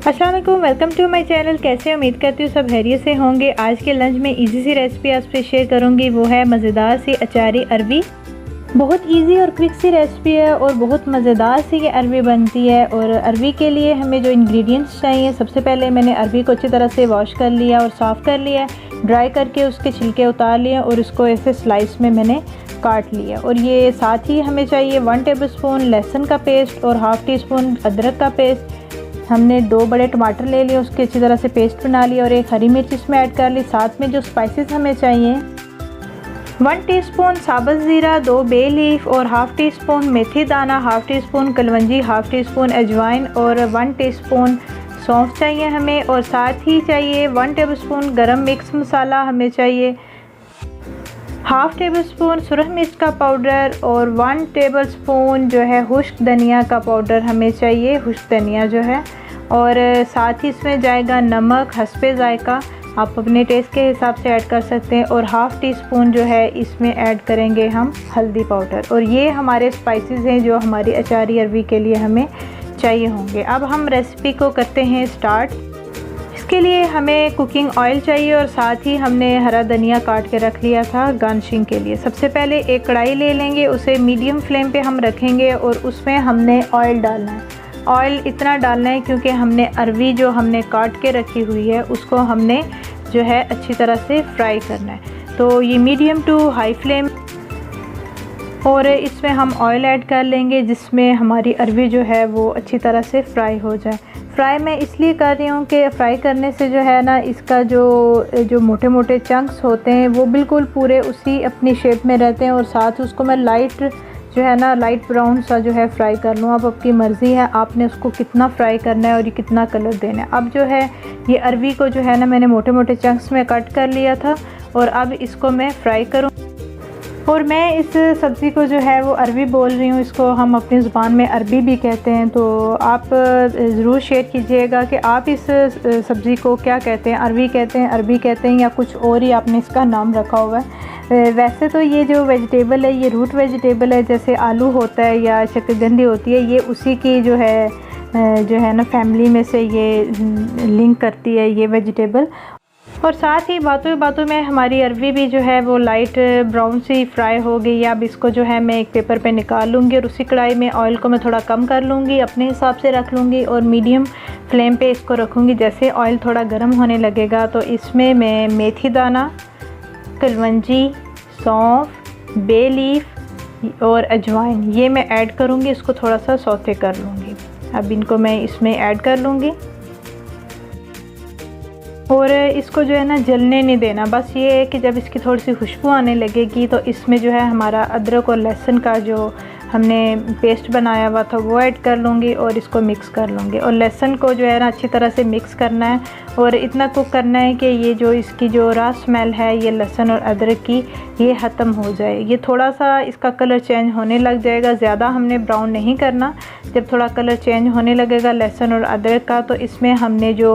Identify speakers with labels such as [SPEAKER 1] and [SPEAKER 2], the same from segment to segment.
[SPEAKER 1] अस्सलाम वालेकुम, welcome to my channel. कैसे उम्मीद करती हूँ सब खैरियत से होंगे। आज के लंच में इजी सी रेसिपी आपसे शेयर करूँगी, वो है मज़ेदार सी अचारी अरवी। बहुत इजी और क्विक सी रेसिपी है और बहुत मज़ेदार सी ये अरवी बनती है। और अरवी के लिए हमें जो इंग्रेडिएंट्स चाहिए, सबसे पहले मैंने अरवी को अच्छी तरह से वॉश कर लिया और साफ़ कर लिया, ड्राई करके उसके छिलके उतार लिए और उसको ऐसे स्लाइस में मैंने काट लिया। और ये साथ ही हमें चाहिए 1 टेबलस्पून लहसुन का पेस्ट और हाफ़ टी स्पून अदरक का पेस्ट। हमने 2 बड़े टमाटर ले लिए, उसके अच्छी तरह से पेस्ट बना लिया और 1 हरी मिर्च इसमें ऐड कर ली। साथ में जो स्पाइसेस हमें चाहिए, 1 टीस्पून साबुत ज़ीरा, 2 बे लीफ और हाफ़ टी स्पून मेथी दाना, half tea spoon kalonji, half tea spoon अजवाइन और 1 टीस्पून सौंफ चाहिए हमें। और साथ ही चाहिए 1 टेबलस्पून गरम मिक्स मसाला हमें चाहिए, हाफ़ टेबल स्पून सुरख मिर्च का पाउडर और 1 टेबलस्पून जो है खुश्क धनिया का पाउडर हमें चाहिए, खुश्क धनिया जो है। और साथ ही इसमें जाएगा नमक हस्बे ज़ायका, आप अपने टेस्ट के हिसाब से ऐड कर सकते हैं। और हाफ़ टी स्पून जो है इसमें ऐड करेंगे हम हल्दी पाउडर। और ये हमारे स्पाइसेस हैं जो हमारी अचारी अरवी के लिए हमें चाहिए होंगे। अब हम रेसिपी को करते हैं स्टार्ट। इसके लिए हमें कुकिंग ऑयल चाहिए और साथ ही हमने हरा धनिया काट के रख लिया था गार्निशिंग के लिए। सबसे पहले एक कढ़ाई ले लेंगे, उसे मीडियम फ्लेम पे हम रखेंगे और उसमें हमने ऑयल डालना है। ऑयल इतना डालना है क्योंकि हमने अरवी जो हमने काट के रखी हुई है उसको हमने जो है अच्छी तरह से फ्राई करना है। तो ये मीडियम टू हाई फ्लेम, और इसमें हम ऑयल ऐड कर लेंगे जिसमें हमारी अरवी जो है वो अच्छी तरह से फ्राई हो जाए। फ्राई मैं इसलिए कर रही हूँ कि फ्राई करने से जो है ना, इसका जो मोटे मोटे चंक्स होते हैं वो बिल्कुल पूरे उसी अपनी शेप में रहते हैं। और साथ उसको मैं लाइट जो है ना, लाइट ब्राउन सा जो है फ्राई कर लूँ। अब आपकी मर्ज़ी है आपने उसको कितना फ्राई करना है और ये कितना कलर देना है। अब जो है ये अरवी को जो है ना मैंने मोटे मोटे चंक्स में कट कर लिया था और अब इसको मैं फ्राई करूँ। और मैं इस सब्ज़ी को जो है वो अरवी बोल रही हूँ, इसको हम अपनी ज़ुबान में अरबी भी कहते हैं। तो आप ज़रूर शेयर कीजिएगा कि आप इस सब्ज़ी को क्या कहते हैं, अरवी कहते हैं, अरबी कहते हैं या कुछ और ही आपने इसका नाम रखा हुआ है। वैसे तो ये जो वेजिटेबल है ये रूट वेजिटेबल है, जैसे आलू होता है या शकरकंदी होती है, ये उसी की जो है ना फैमिली में से ये लिंक करती है ये वेजिटेबल। और साथ ही बातों में हमारी अरवी भी जो है वो लाइट ब्राउन सी फ्राई हो गई। अब इसको जो है मैं एक पेपर पे निकाल लूँगी और उसी कढ़ाई में ऑयल को मैं थोड़ा कम कर लूँगी, अपने हिसाब से रख लूँगी और मीडियम फ्लेम पे इसको रखूँगी। जैसे ऑयल थोड़ा गर्म होने लगेगा तो इसमें मैं मेथी दाना, कलवंजी, सौंफ, बे लीफ और अजवाइन ये मैं ऐड करूँगी। इसको थोड़ा सा सौते कर लूँगी। अब इनको मैं इसमें ऐड कर लूँगी और इसको जो है ना जलने नहीं देना। बस ये है कि जब इसकी थोड़ी सी खुशबू आने लगेगी तो इसमें जो है हमारा अदरक और लहसुन का जो हमने पेस्ट बनाया हुआ था वो ऐड कर लूँगी और इसको मिक्स कर लूँगी। और लहसुन को जो है ना अच्छी तरह से मिक्स करना है और इतना कुक करना है कि ये जो इसकी जो रॉ स्मेल है ये लहसुन और अदरक की ये ख़त्म हो जाए। ये थोड़ा सा इसका कलर चेंज होने लग जाएगा, ज़्यादा हमने ब्राउन नहीं करना। जब थोड़ा कलर चेंज होने लगेगा लहसुन और अदरक का तो इसमें हमने जो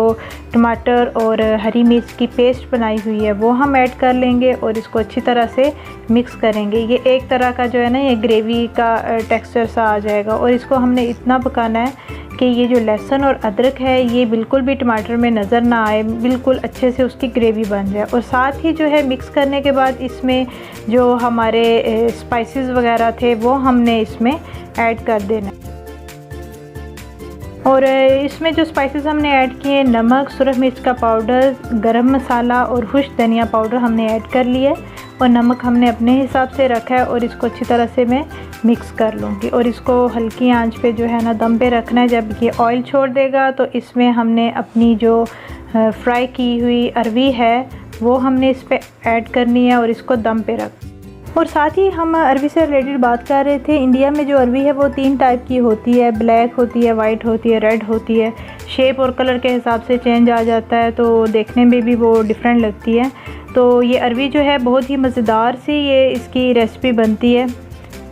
[SPEAKER 1] टमाटर और हरी मिर्च की पेस्ट बनाई हुई है वो हम ऐड कर लेंगे और इसको अच्छी तरह से मिक्स करेंगे। ये एक तरह का जो है ना ये ग्रेवी का टेक्सचर सा आ जाएगा। और इसको हमने इतना पकाना है कि ये जो लहसुन और अदरक है ये बिल्कुल भी टमाटर में नज़र ना आए, बिल्कुल अच्छे से उसकी ग्रेवी बन जाए। और साथ ही जो है मिक्स करने के बाद इसमें जो हमारे स्पाइसेस वगैरह थे वो हमने इसमें ऐड कर देना। और इसमें जो स्पाइसेस हमने ऐड किए, नमक, सुरख मिर्च का पाउडर, गरम मसाला और खुश्क धनिया पाउडर हमने ऐड कर लिया है और नमक हमने अपने हिसाब से रखा है। और इसको अच्छी तरह से मैं मिक्स कर लूँगी और इसको हल्की आंच पे जो है ना दम पे रखना है। जब ये ऑयल छोड़ देगा तो इसमें हमने अपनी जो फ्राई की हुई अरवी है वो हमने इस पर ऐड करनी है और इसको दम पे रख। और साथ ही हम अरवी से रिलेटेड बात कर रहे थे। इंडिया में जो अरवी है वो 3 टाइप की होती है, ब्लैक होती है, वाइट होती है, रेड होती है। शेप और कलर के हिसाब से चेंज आ जाता है तो देखने में भी वो डिफरेंट लगती है। तो ये अरवी जो है बहुत ही मज़ेदार सी ये इसकी रेसिपी बनती है,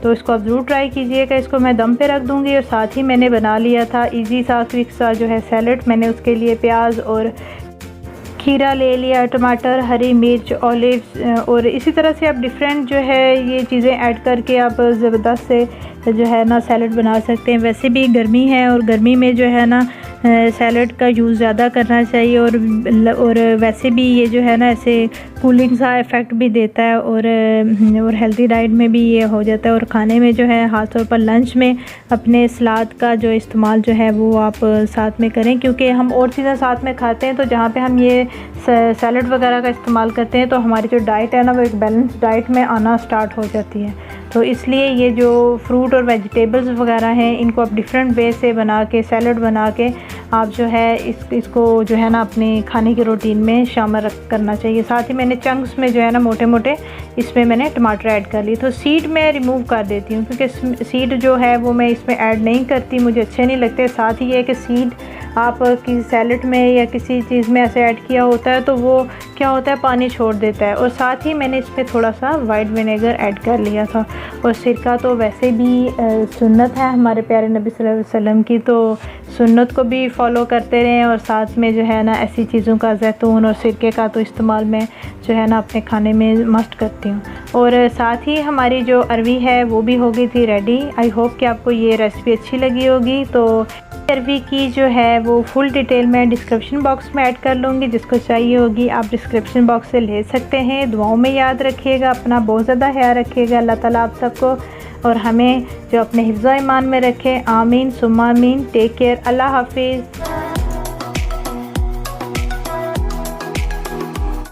[SPEAKER 1] तो इसको आप ज़रूर ट्राई कीजिएगा। इसको मैं दम पे रख दूँगी। और साथ ही मैंने बना लिया था इजी सा क्विक सा जो है सैलड। मैंने उसके लिए प्याज और खीरा ले लिया, टमाटर, हरी मिर्च, ऑलिव्स और इसी तरह से आप डिफरेंट जो है ये चीज़ें ऐड करके आप ज़बरदस्त से जो है ना सैलड बना सकते हैं। वैसे भी गर्मी है और गर्मी में जो है ना सैलड का यूज़ ज़्यादा करना चाहिए और वैसे भी ये जो है ना ऐसे कूलिंग सा इफ़ेक्ट भी देता है और हेल्दी डाइट में भी ये हो जाता है। और खाने में जो है ख़ास तौर पर लंच में अपने सलाद का जो इस्तेमाल जो है वो आप साथ में करें, क्योंकि हम और चीज़ें साथ में खाते हैं तो जहाँ पे हम ये सैलड वगैरह का इस्तेमाल करते हैं तो हमारी जो डाइट है ना वो एक बैलेंस डाइट में आना स्टार्ट हो जाती है। तो इसलिए ये जो फ्रूट और वेजिटेबल्स वगैरह हैं इनको आप डिफरेंट वे से बना के सैलड बना के आप जो है इसको जो है ना अपने खाने की रूटीन में शामिल करना चाहिए। साथ ही मैंने चंक्स में जो है ना मोटे मोटे इसमें मैंने टमाटर ऐड कर लिए। तो सीड मैं रिमूव कर देती हूँ क्योंकि सीड जो है वो मैं इसमें ऐड नहीं करती, मुझे अच्छे नहीं लगते। साथ ही ये कि सीड आप किसी सैलड में या किसी चीज़ में ऐसे ऐड किया होता है तो वो क्या होता है पानी छोड़ देता है। और साथ ही मैंने इसमें थोड़ा सा वाइट विनेगर ऐड कर लिया था। और सिरका तो वैसे भी सुन्नत है हमारे प्यारे नबी सल्लल्लाहु अलैहि वसल्लम की, तो सुन्नत को भी फॉलो करते रहें। और साथ में जो है ना ऐसी चीज़ों का जैतून और सिरके का तो इस्तेमाल मैं जो है ना अपने खाने में मस्ट करती हूँ। और साथ ही हमारी जो अरवी है वो भी हो गई थी रेडी। आई होप कि आपको ये रेसिपी अच्छी लगी होगी। तो अरवी की जो है वो फुल डिटेल मैं डिस्क्रिप्शन बॉक्स में ऐड कर लूँगी, जिसको चाहिए होगी आप डिस्क्रिप्शन बॉक्स से ले सकते हैं। दुआओं में याद रखिएगा, अपना बहुत ज़्यादा ख्याल रखिएगा। अल्लाह ताला आप सबको और हमें जो अपने हिफ्ज़ ईमान में रखे। आमीन सुम्मा आमीन। Take care. अल्लाह हाफिज़।